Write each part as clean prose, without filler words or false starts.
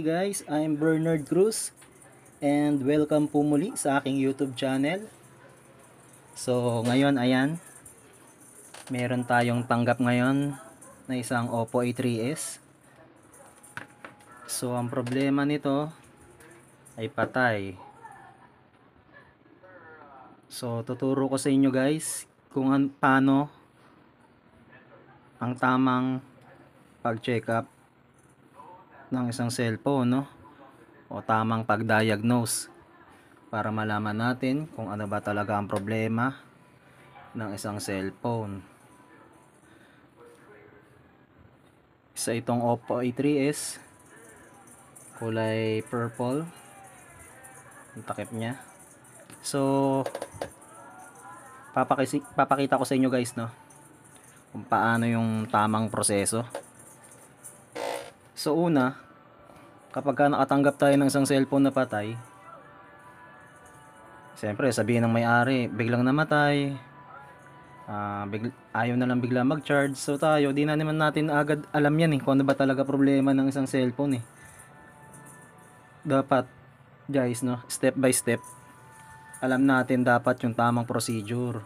Hi guys, I'm Bernard Cruz and welcome po muli sa aking YouTube channel. So ngayon ayan, meron tayong tanggap ngayon na isang Oppo A3s. So ang problema nito ay patay. So tuturo ko sa inyo guys kung paano ang tamang pag-check up ng isang cellphone, no? O tamang pag-diagnose para malaman natin kung ano ba talaga ang problema ng isang cellphone. Isa itong Oppo A3s, kulay purple ang takip niya. So papakita ko sa inyo guys, no, kung paano yung tamang proseso. So una, kapag ka nakatanggap tayo ng isang cellphone na patay, siyempre sabihin ng may-ari biglang namatay, ayaw na lang bigla mag-charge. So tayo, di na naman natin agad alam yan kung ano ba talaga problema ng isang cellphone Dapat guys, no, step by step, alam natin dapat yung tamang procedure.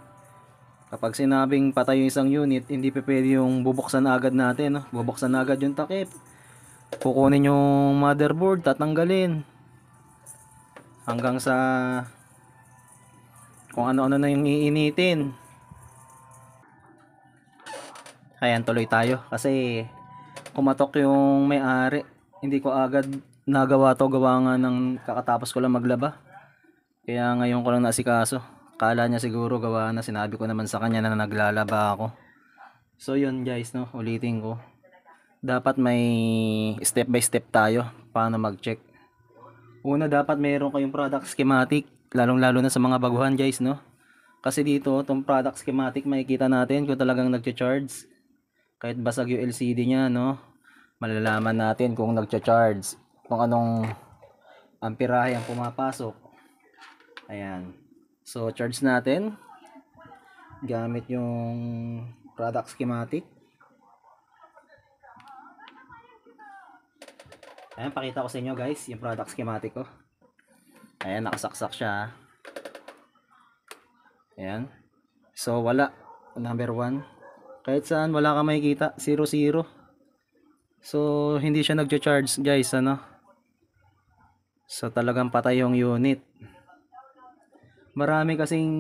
Kapag sinabing patay yung isang unit, hindi pa pwede yung bubuksan agad natin, no? Bubuksan agad yung takip, kukunin yung motherboard, tatanggalin hanggang sa kung ano-ano na yung iinitin. Ayan, tuloy tayo kasi kumatok yung may-ari. Hindi ko agad nagawa to, gawa nga ng kakatapos ko lang maglaba. Kaya ngayon ko lang nasikaso. Kala niya siguro gawa na, sinabi ko naman sa kanya na naglalaba ako. So yun guys, no, ulitin ko. Dapat may step by step tayo paano mag-check. Una, dapat mayroon kayong product schematic, lalong-lalo na sa mga baguhan guys, no. Kasi dito, itong product schematic, makikita natin kung talagang nagcha-charge. Kahit basag yung LCD niya, no, malalaman natin kung nagcha-charge, kung anong amperahe ang pumapasok. Ayan. So charge natin gamit yung product schematic. Ayan, pakita ko sa inyo guys yung product schematic ko. Ayan, nakasaksak siya. Ayan. So wala, number 1. Kahit saan wala ka makikita, 00. So hindi siya nagcha-charge guys, ano. So talagang patay yung unit. Marami kasing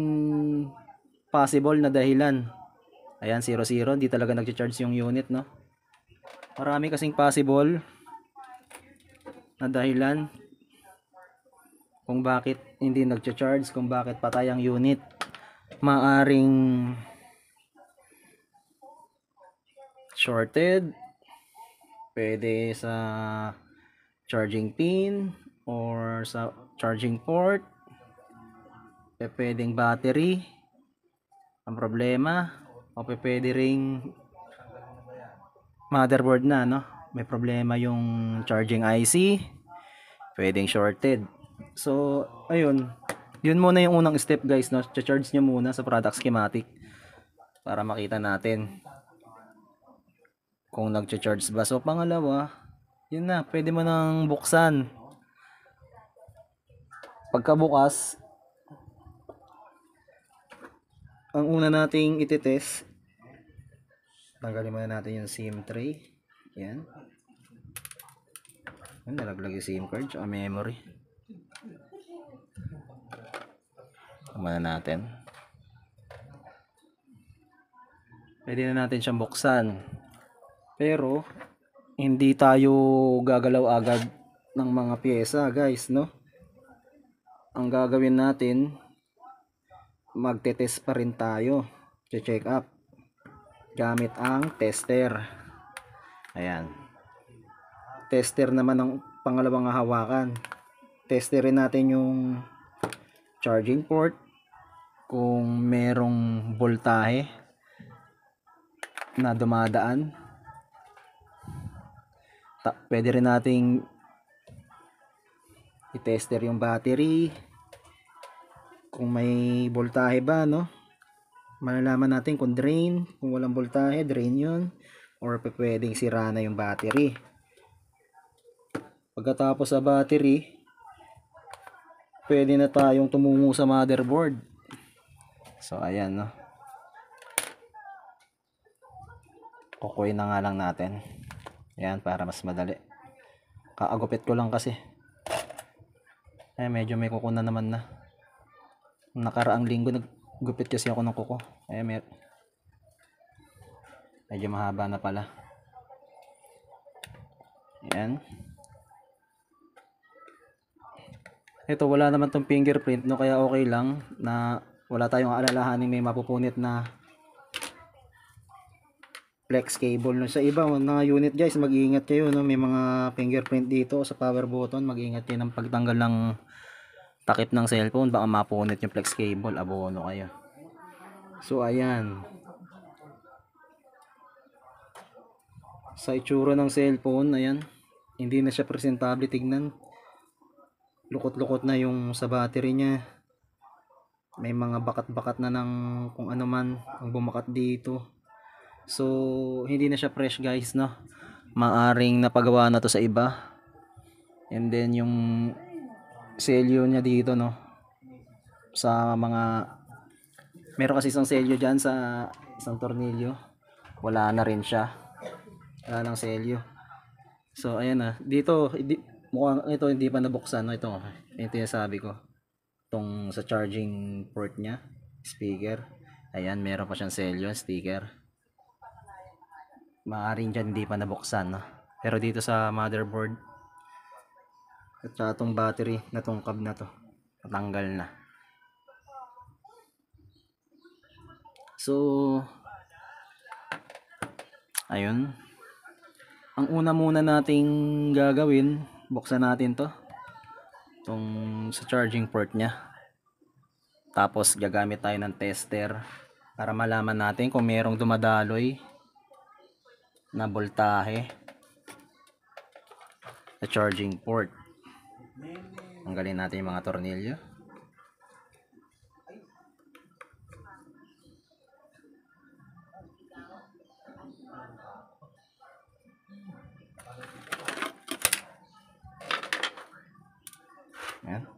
possible na dahilan. Ayan, 00, hindi talaga nagcha-charge yung unit, no. Marami kasing possible na dahilan kung bakit hindi nagcha-charge, kung bakit patay ang unit. Maaring shorted, pwede sa charging pin or sa charging port, pwedeng battery ang problema, o pwede ring motherboard na, no, may problema yung charging IC, pwedeng shorted. So ayun, yun muna yung unang step guys, no, charge nyo muna sa product schematic para makita natin kung nagcha-charge ba. So pangalawa, yun na, pwede mo nang buksan. Pagkabukas, ang una nating ititest, tanggalin muna natin yung SIM tray. Yan. Nalaglag yung SIM card at memory. Muna natin. Pwede na natin siyang buksan. Pero hindi tayo gagalaw agad ng mga pyesa guys, no. Ang gagawin natin, magte-test pa rin tayo, check up gamit ang tester. Ayan, tester naman ang pangalawang hawakan. Testerin natin yung charging port, kung merong voltahe na dumadaan. Pwede rin nating i-tester yung battery, kung may voltahe ba, no. Malalaman natin kung drain, kung walang voltahe, drain yun, or pwedeng sira na yung battery. Pagkatapos sa battery, pwede na tayong tumungo sa motherboard. So ayan, no. Kukuyin na nga lang natin. Ayan, para mas madali. Kaagupit ko lang kasi. Ay, medyo may kuko na naman na. Nakaraang linggo naggupit kasi ako ng kuko. Ay, medyo mahaba na pala. Ayan. Ito, wala naman tong fingerprint, no, kaya okay lang na wala tayong alalahanin may mapupunit na flex cable. No, sa iba mga unit guys, mag-iingat kayo, no, may mga fingerprint dito sa power button. Mag-iingat kayo ng pagtanggal ng takip ng cellphone, baka mapunit yung flex cable, abono kayo. So ayan, sa itsura ng cellphone, ayan, hindi na siya presentable tignan. Lukot-lukot na yung sa battery niya. May mga bakat-bakat na ng kung ano man ang bumakat dito. So hindi na siya fresh guys, no. Maaring napagawa na to sa iba. And then yung selyo niya dito, no, sa mga meron kasi isang selyo dyan sa isang tornilyo, wala na rin siya, wala ng selyo. So ayan na, dito mukhang ito hindi pa nabuksan, no. Ito yung sabi ko, itong sa charging port nya, speaker, ayan, meron pa siyang selyo, sticker. Maaaring dyan hindi pa nabuksan, no? Pero dito sa motherboard at saka itong battery na tungkab na to, natanggal na. So ayun, ang una muna nating gagawin, buksan natin to, itong sa charging port nya. Tapos gagamit tayo ng tester para malaman natin kung merong dumadaloy na voltahe sa charging port. Tanggalin natin yung mga tornilyo. Ayan.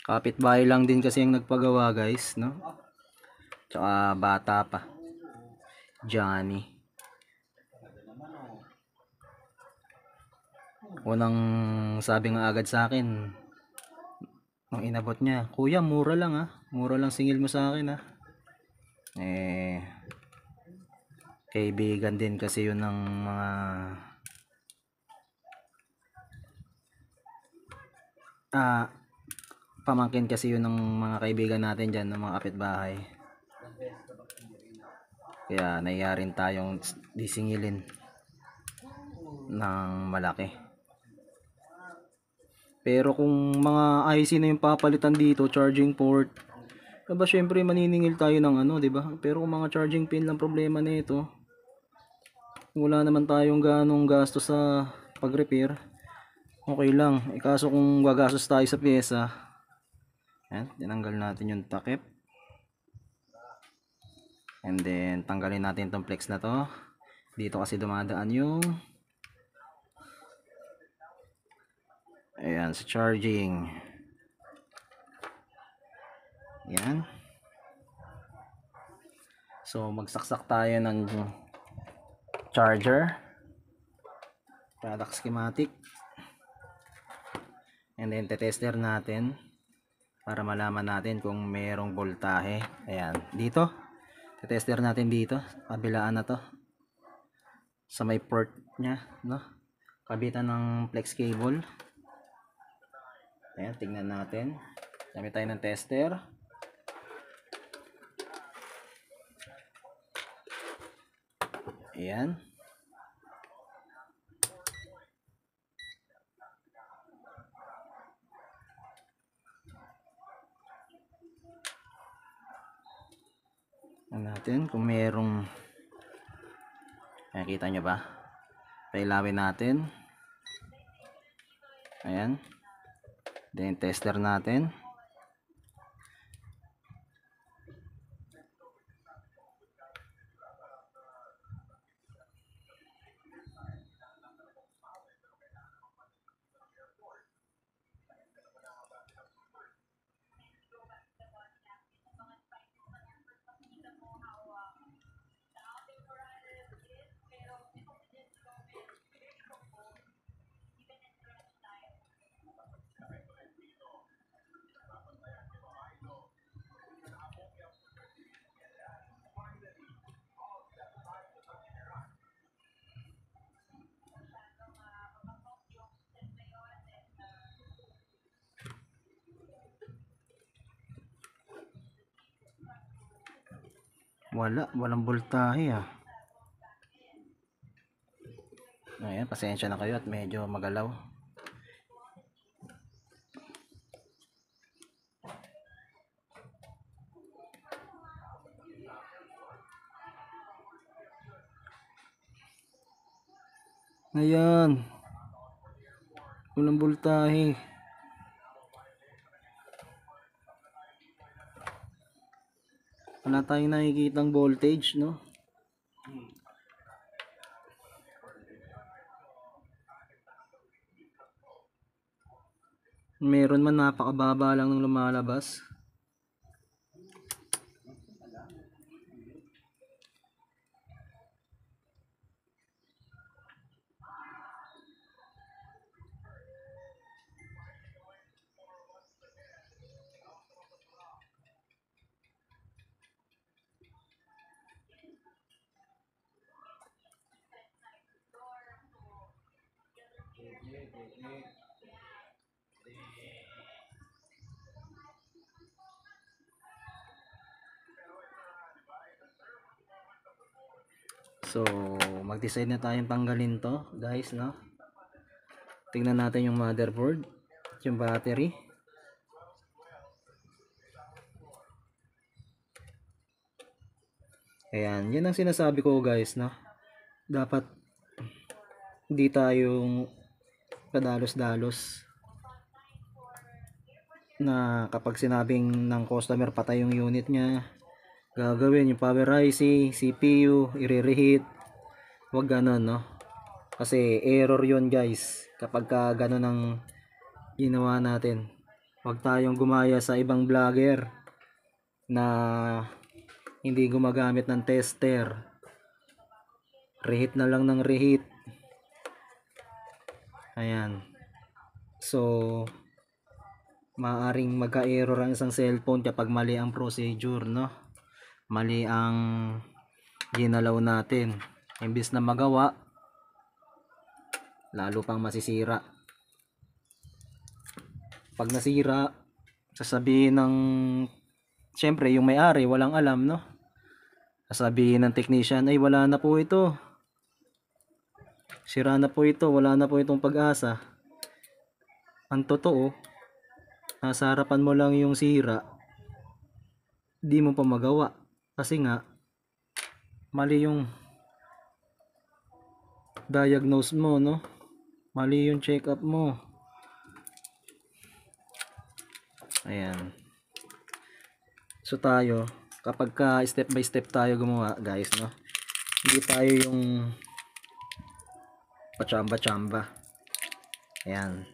Kapitbahay lang din kasi yung nagpagawa guys, no? Tsaka bata pa, Johnny. Unang sabi nga agad sa akin nung inabot niya, kuya mura lang ha, mura lang singil mo sa akin ha. Kaibigan din kasi yun ng mga pamangkin kasi yun ng mga kaibigan natin dyan, ng mga kapitbahay. Kaya nahiya rin tayong disingilin ng malaki. Pero kung mga IC na yung papalitan dito, charging port, diba syempre maniningil tayo ng ano, diba? Pero kung mga charging pin lang problema nito, wala naman tayong ganong gasto sa pag-repair, okay lang. Kaso kung gagastos tayo sa pyesa, yan, tinanggal natin yung takip. And then tanggalin natin tong flex na to. Dito kasi dumadaan yung, ayan, sa charging. Yan. So magsaksak tayo ng charger, product schematic, and then tetester natin para malaman natin kung merong voltahe. Ayan, dito tetester natin dito, kabilaan na to, sa may port nya, no, kabitan ng flex cable. Ayan, tingnan natin, gamit tayo ng tester. Ayan. Natin kung merong, nakikita nyo ba, pailawin natin. Ayan, then tester natin. Walang voltahe ah. Ayan, pasensya na kayo at medyo magalaw. Ayan, walang voltahe. Wala tayong nakikitang voltage, no? Meron man, napakababa lang ng lumalabas. So, mag-decide na tayong tanggalin to, guys, no? Tingnan natin yung motherboard, yung battery. Ayan, yun ang sinasabi ko, guys, no? Dapat hindi tayong padalos-dalos na kapag sinabing ng customer patay yung unit niya, gagawin yung power IC, CPU, i-reheat. Huwag ganon, no? Kasi error yun, guys, kapag ka ganon ang ginawa natin. Huwag tayong gumaya sa ibang vlogger na hindi gumagamit ng tester. Reheat na lang ng reheat. Ayan. So, maaring magka-error ang isang cellphone kapag mali ang procedure, no? Mali ang ginalaw natin. Imbis na magawa, lalo pang masisira. Pag nasira, sasabihin ng, syempre yung may-ari walang alam, no? Sasabihin ng technician, ay wala na po ito. Sira na po ito, wala na po itong pag-asa. Ang totoo, nasa harapan mo lang yung sira, di mo pa magawa. Kasi nga, mali yung diagnose mo, no? Mali yung check up mo. Ayan. So tayo, kapag ka step by step tayo gumawa, guys, no? Hindi tayo yung pachamba-chamba. Ayan.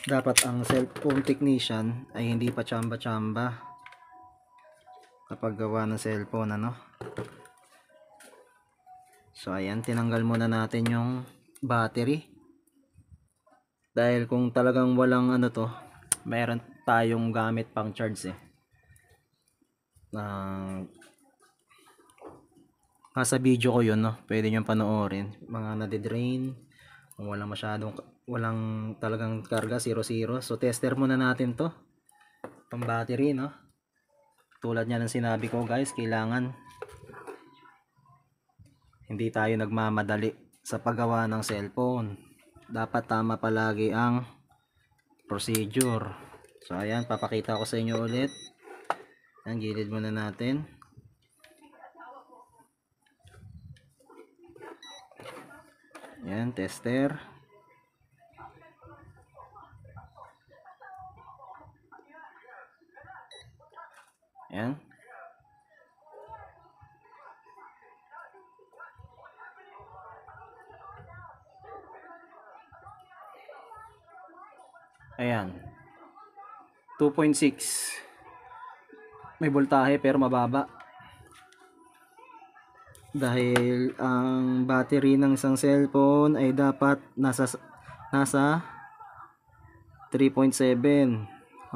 Dapat ang cellphone technician ay hindi pachamba-chamba kapag gawa ng cellphone, ano? So ayan, tinanggal muna natin yung battery. Dahil kung talagang walang ano to, meron tayong gamit pang charge nasa video ko yun, no? Pwede nyo panoorin. Mga nade-drain, kung walang talagang karga, 0-0. So tester muna natin to, pang battery, no? Tulad niya ng sinabi ko, guys, kailangan hindi tayo nagmamadali sa paggawa ng cellphone. Dapat tama palagi ang procedure. So ayan, papakita ko sa inyo ulit. Ang gilid muna natin. Ayan, tester. Ayan. Ayan. 2.6. May voltahe pero mababa. Dahil ang battery ng isang cellphone ay dapat nasa 3.7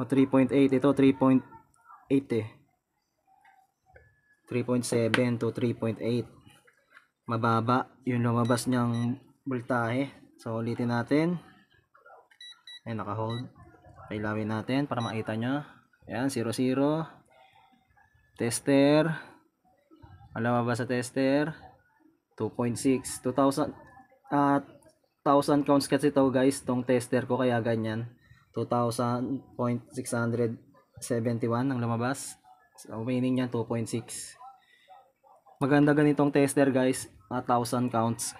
o 3.8. Ito 3.8 3.7 to 3.8. Mababa yung lumabas niyang voltahe. So ulitin natin. Ayan, naka-hold. Pailawin natin para makita nyo. Ayan, 0-0. Tester. Alam mo ba sa tester? 2.6. 2,000 at 1,000 counts kasi to guys, tong tester ko kaya ganyan. 2,671 ang lumabas. So meaning niyan 2.6. Maganda ganitong tester guys, 1,000 counts.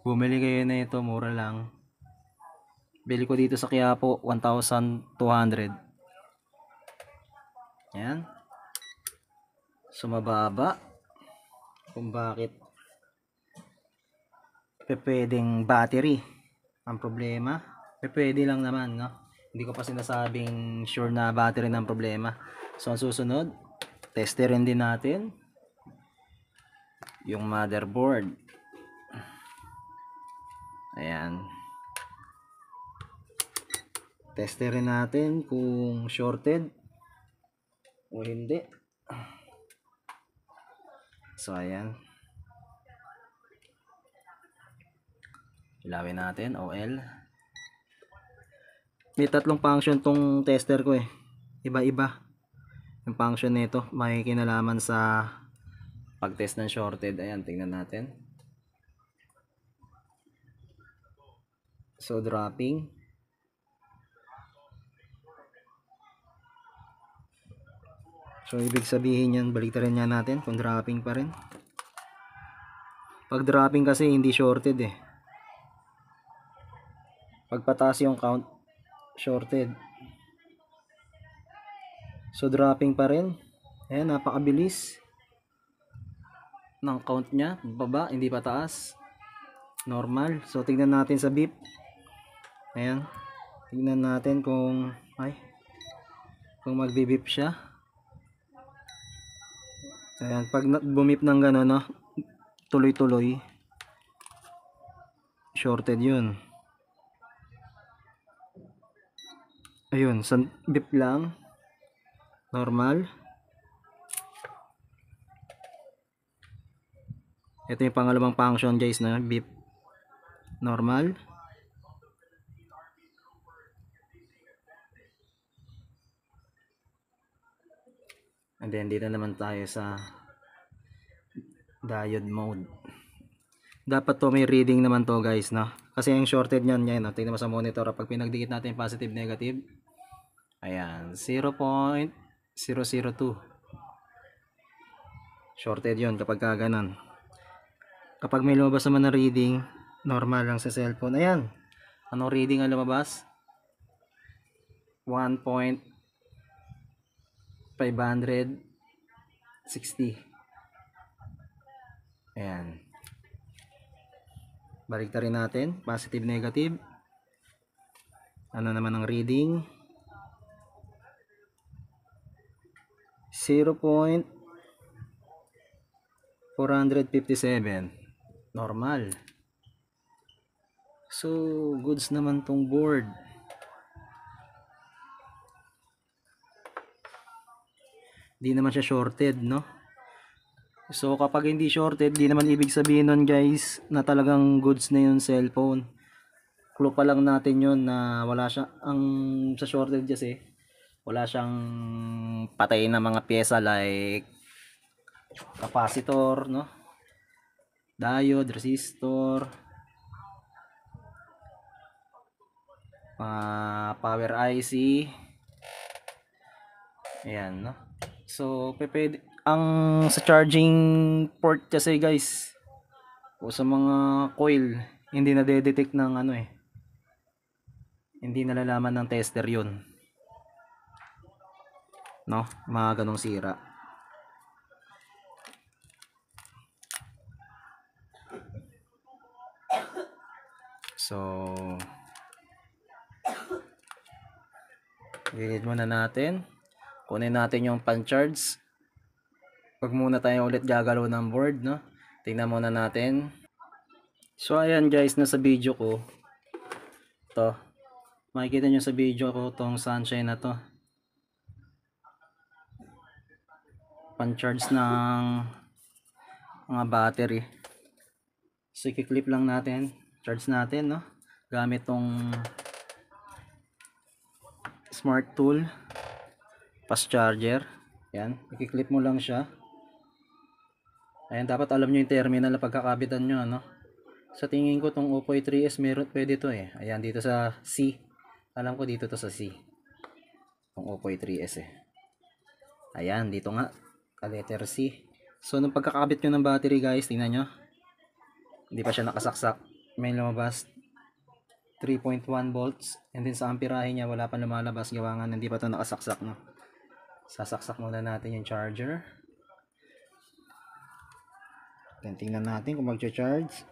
Bumili kayo na ito, mura lang. Bili ko dito sa Quiapo, 1,200. Ayan. So mababa. Kung bakit pwedeng battery ang problema. Pwede lang naman, no? Hindi ko pa sinasabing sure na battery ng problema. So ang susunod, testerin din natin yung motherboard. Ayan. Testerin natin kung shorted o hindi. So ayan. Ilawin natin OL. May tatlong function tong tester ko eh. Iba-iba yung function nito. May kinalaman sa pag-test ng shorted. Ayan, tingnan natin. So dropping. So ibig sabihin yan, baliktarin niya natin kung dropping pa rin. Pag dropping kasi hindi shorted eh. Pag pataas yung count, shorted. So dropping pa rin. Ayan, napakabilis ng count niya. Baba, hindi pataas. Normal. So tingnan natin sa beep. Ayan. Tingnan natin kung magbi-beep siya. Ayan, pag bumip ng gano'n, no, tuloy-tuloy, shorted yun. Ayun, beep lang. Normal. Ito yung pangalawang function guys na beep. Normal. And then dito naman tayo sa diode mode. Dapat to may reading naman to guys, no? Kasi yung shorted niyan, no? Tingnan mo sa monitor pag pinagdikit natin positive negative. Ayan, 0.002. Shorted yun kapag kaganon. Kapag may lumabas naman na reading, normal lang sa cellphone. Ayan. Anong reading ang lumabas? 1.560. Ayan. Baliktarin natin. Positive, negative. Ano naman ang reading? 0.457. Normal. So, goods naman tong board. Di naman siya shorted, no? So, kapag hindi shorted, di naman ibig sabihin nun guys na talagang goods na yung cellphone. Clue pa lang natin yun na wala siya, sa shorted kasi, wala siyang patay na mga pyesa like capacitor, no? Diode, resistor, power IC. Ayan, no? So, pwede, sa charging port kasi guys, o sa mga coil, hindi na detect ng hindi nalalaman ng tester yun, no? Mga ganong sira. So, i-read muna natin. Kunin natin yung pan-charge. Wag muna tayo ulit gagalaw ng board, no? Tingnan muna natin. So, ayan guys, nasa video ko. To. Makikita nyo sa video ko tong sunshine na to. Pan-charge ng mga battery. So, i-clip lang natin. Charge natin, no? Gamit tong smart tool. Fast charger. Yan. I-clip mo lang siya. Ayan, dapat alam nyo yung terminal na pagkakabitan nyo, ano. Sa tingin ko tong Oppo A3s pwede to eh. Ayan, dito sa C. Alam ko dito to sa C. Tong Oppo A3s eh. Ayan, dito nga. Letter C. So, nung pagkakabit nyo ng battery guys, tingnan nyo. Hindi pa siya nakasaksak. May lumabas 3.1 volts. And then sa amperahe niya, wala pa lumalabas. Gawa nga, hindi pa ito nakasaksak. No? Sasaksak muna natin yung charger. Then tingnan natin kung mag-charge.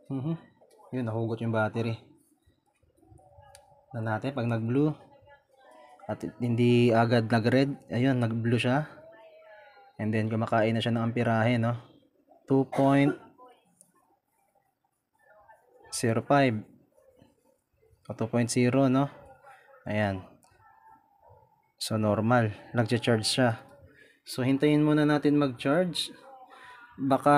Yun, nahugot yung battery. Na natin pag nag-blue at hindi agad nag-red, ayun, nag-blue siya. And then kumakain na siya ng amperahe, no? 2.05 o 2.0, no? Ayan. So normal, nagcha-charge siya. So hintayin muna natin mag-charge. Baka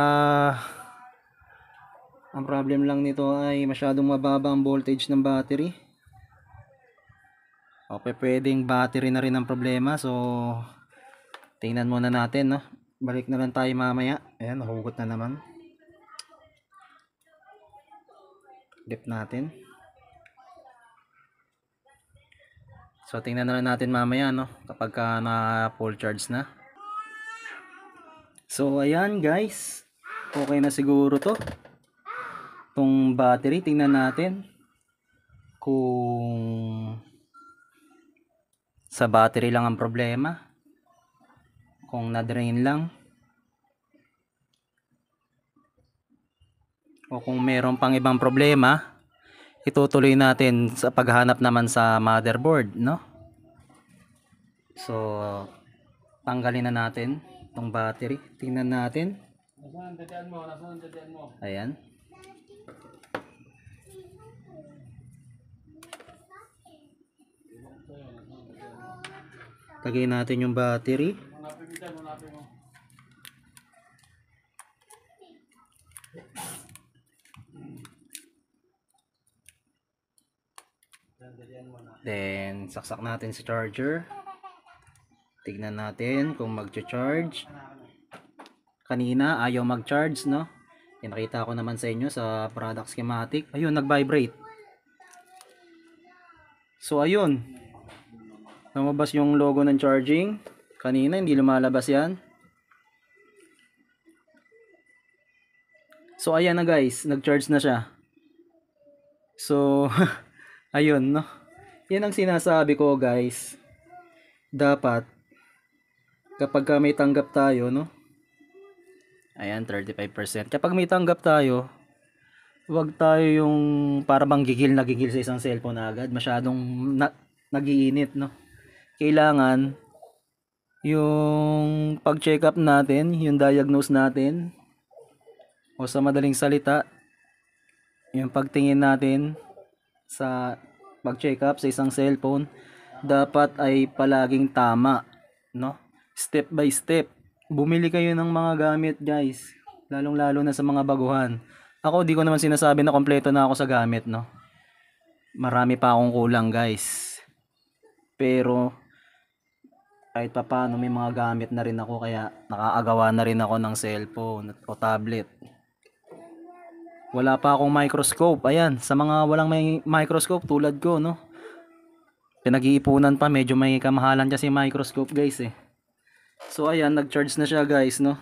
ang problem lang nito ay masyadong mababa ang voltage ng battery. Okay, pwedeng battery na rin ang problema. So tingnan muna natin, no? Balik na lang tayo mamaya. Ayan, nahugot na naman. Dip natin. So tingnan na lang natin mamaya, no? Kapag na full charge na. So ayan guys, okay na siguro to. Tong battery, tingnan natin kung sa battery lang ang problema, kung na-drain lang, o kung meron pang ibang problema. Itutuloy natin sa paghahanap naman sa motherboard, no? So tanggalin na natin tong battery. Tingnan natin. Ayan. Lagay natin yung battery. Then saksak natin si charger. Tignan natin kung magcha-charge. Kanina ayaw mag-charge, no? Nakita ko naman sa inyo sa product schematic. Ayun, nag-vibrate. So ayun, lumabas yung logo ng charging. Kanina hindi lumalabas yan. So ayan na guys, nag-charge na siya. So ayun, no? Yan ang sinasabi ko guys. Dapat kapag may tanggap tayo, no? Ayan, 35%. Kapag may tanggap tayo, wag tayo yung para bang gigil na gigil sa isang cellphone agad. Masyadong nagiinit, no? Kailangan yung pag-check up natin, yung diagnose natin, o sa madaling salita, yung pagtingin natin sa pag-check up sa isang cellphone, dapat ay palaging tama, no? Step by step. Bumili kayo ng mga gamit, guys. Lalong-lalo na sa mga baguhan. Ako, di ko naman sinasabi na kompleto na ako sa gamit, no? Marami pa akong kulang, guys. Pero kahit pa paano may mga gamit na rin ako, kaya nakaagawa na rin ako ng cellphone o tablet. Wala pa akong microscope. Ayan, sa mga walang may microscope tulad ko, no? Pinag-iipunan pa, medyo may kamahalan kasi microscope, guys, eh. So ayan, nag-charge na siya, guys, no?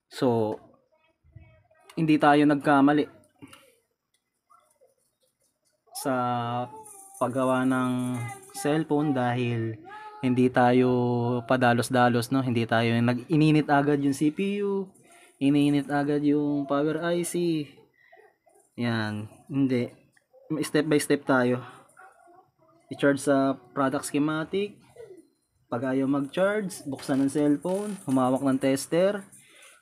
So hindi tayo nagkamali sa paggawa ng cellphone dahil hindi tayo padalos-dalos, no? Hindi tayo ininit agad yung CPU, ininit agad yung power IC. Yan, hindi. Step by step tayo. I-charge sa product schematic. Pag ayaw mag-charge, buksan ng cellphone, humawak ng tester,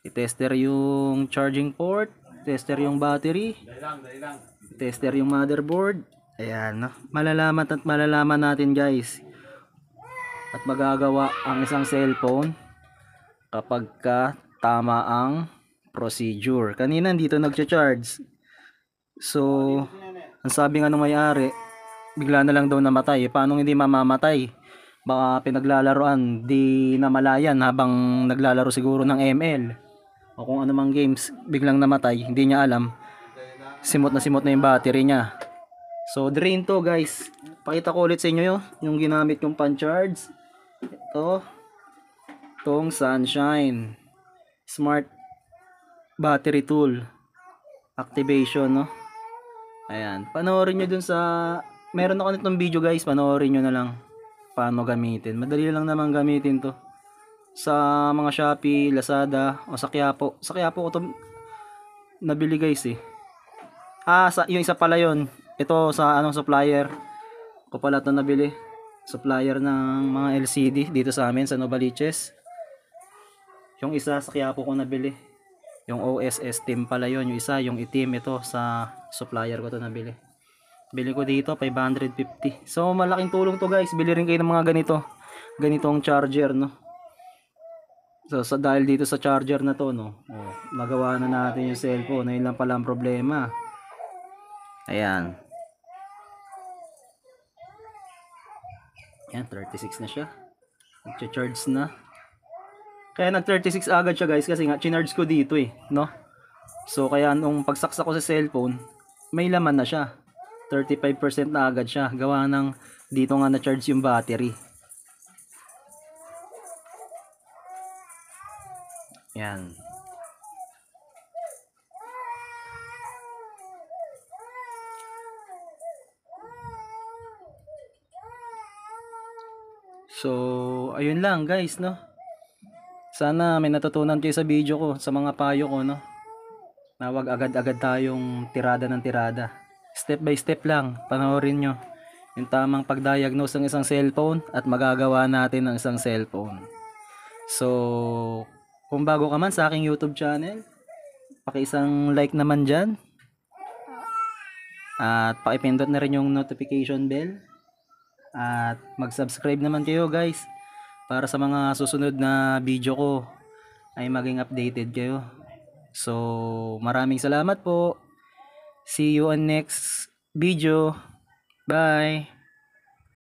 i-tester yung charging port, tester yung battery, tester yung motherboard. Ayan, no? Malalaman at malalaman natin, guys, at magagawa ang isang cellphone kapag tama ang procedure. Kanina dito nagcha-charge. So ang sabi nga ng may-ari, bigla na lang daw namatay. Paano hindi mamamatay? baka pinaglalaroan, di namalayan habang naglalaro siguro ng ML o kung ano mang games, biglang namatay, hindi niya alam, simot na yung battery niya. So drain to guys, pakita ko ulit sa inyo yung ginamit yung pan-charge. Itong Sunshine Smart Battery Tool Activation, no? Ayan, panoorin nyo dun sa, meron ako nitong video guys, panoorin nyo na lang paano gamitin. Madali lang naman gamitin to sa mga Shopee, Lazada o sa Quiapo. Sa Quiapo ko to nabili guys eh. Yung isa pala yon. Ito sa supplier ko pala to nabili. Supplier ng mga LCD dito sa amin sa Novaliches. Yung isa sa Quiapo ko nabili. Yung OSS team pala yon. Yung isa, yung itim, ito sa supplier ko to nabili. Bili ko dito 550. So malaking tulong to guys. Bili rin kayo ng mga ganitong charger, no. So dahil dito sa charger na to, no, magawa na natin yung cellphone. Ayun lang pala ang problema. Ayan. Ayan, 36 na siya. Nag-charge na. Kaya nag-36 agad siya guys kasi nga chinarge ko dito eh, no. So kaya nung pagsaksak ko sa cellphone, may laman na siya. 35% na agad siya. Gawa ng dito nga na-charge yung battery. Yan. So, ayun lang guys, no. Sana may natutunan kayo sa video ko, sa mga payo ko, no. Na wag agad-agad tayong tirada ng tirada. Step by step lang, panoorin nyo yung tamang pag-diagnose ng isang cellphone at magagawa natin ng isang cellphone. So, kung bago ka man sa aking YouTube channel, paki-isang like naman dyan. At pakipindot na rin yung notification bell. At mag-subscribe naman kayo guys para sa mga susunod na video ko ay maging updated kayo. So, maraming salamat po. See you on next video. Bye!